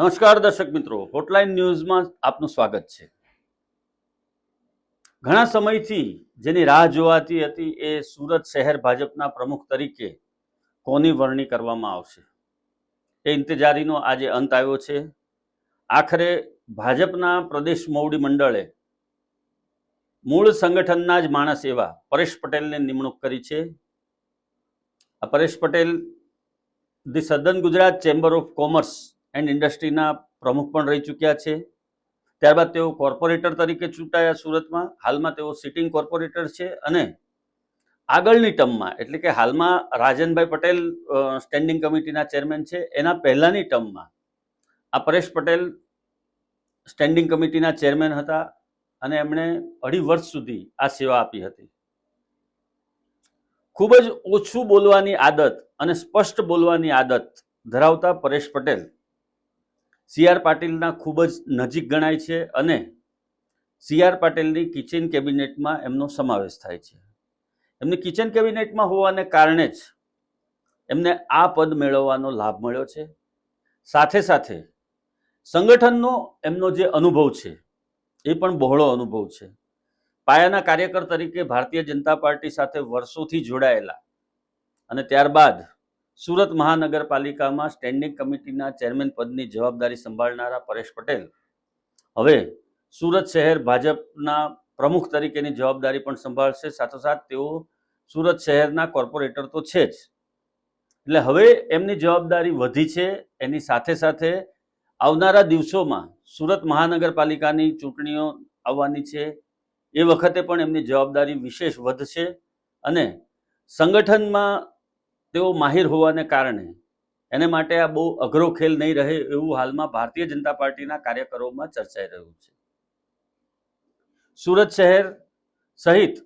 નમસ્કાર દર્શક મિત્રો, હોટલાઇન ન્યૂઝમાં આપનું સ્વાગત છે। ઘણા સમયથી જેની રાહ જોવાતી હતી એ સુરત શહેર ભાજપના પ્રમુખ તરીકે કોની વરણી કરવામાં આવશે એ ઇંતજારીનો આજે અંત આવ્યો છે। આખરે ભાજપના પ્રદેશ મોવડી મંડળે મૂળ સંગઠનના જ માણસ એવા પરેશ પટેલને નિમણૂક કરી છે। આ Paresh Patel the Southern Gujarat chamber of commerce and ઇન્ડસ્ટ્રીના પ્રમુખ પણ રહી ચૂક્યા છે। ત્યારબાદ તેઓ કોર્પોરેટર તરીકે ચૂંટાયા સુરતમાં। હાલમાં તેઓ સિટિંગ કોર્પોરેટર છે અને આગળની ટર્મમાં એટલે કે હાલમાં રાજનભાઈ પટેલ સ્ટેન્ડિંગ કમિટીના ચેરમેન છે, એના પહેલાની ટર્મમાં આ પરેશ પટેલ સ્ટેન્ડિંગ કમિટીના ચેરમેન હતા અને એમણે 2.5 વર્ષ સુધી આ સેવા આપી હતી। ખૂબ જ ઓછું બોલવાની આદત અને સ્પષ્ટ બોલવાની આદત ધરાવતા પરેશ પટેલ સી.આર. પાટીલના ખૂબ જ નજીક ગણાય છે અને સી.આર. પાટીલની કિચન કેબિનેટમાં એમનો સમાવેશ થાય છે। એમની કિચન કેબિનેટમાં હોવાને કારણે જ એમને આ પદ મેળવવાનો લાભ મળ્યો છે। સાથે સાથે સંગઠનનો એમનો જે અનુભવ છે એ પણ બહોળો અનુભવ છે। પાયાના કાર્યકર તરીકે ભારતીય જનતા પાર્ટી સાથે વર્ષોથી જોડાયેલા અને ત્યારબાદ સુરત મહાનગરપાલિકામાં સ્ટેન્ડિંગ કમિટીના ચેરમેન પદની જવાબદારી સંભાળનારા પરેશ પટેલ હવે સુરત શહેર ભાજપના પ્રમુખ તરીકેની જવાબદારી પણ સંભાળશે। સાથોસાથ તેઓ સુરત શહેરના કોર્પોરેટર તો છે જ, એટલે હવે એમની જવાબદારી વધી છે। એની સાથે સાથે આવનારા દિવસોમાં સુરત મહાનગરપાલિકાની ચૂંટણીઓ આવવાની છે, એ વખતે પણ એમની જવાબદારી વિશેષ વધશે અને સંગઠનમાં તેઓ માહિર હોવાને કારણે એને માટે આ બહુ અઘરો ખેલ નહીં રહે એવું હાલમાં ભારતીય જનતા પાર્ટીના કાર્યકરોમાં ચર્ચાઈ રહ્યું છે। સુરત શહેર સહિત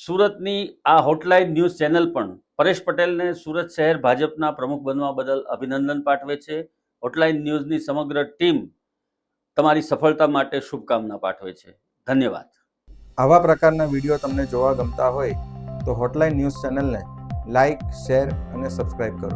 સુરતની આ હોટલાઇન ન્યૂઝ ચેનલ પણ પરેશ પટેલને સુરત શહેર ભાજપના પ્રમુખ બનવા બદલ અભિનંદન પાઠવે છે। હોટલાઇન ન્યૂઝની સમગ્ર ટીમ તમારી સફળતા માટે શુભકામના પાઠવે છે। ધન્યવાદ। આવા પ્રકારના વિડીયો તમને જોવા ગમતા હોય તો હોટલાઇન ન્યૂઝ ચેનલને લાઇક, શેર અને સબસ્ક્રાઇબ કરો।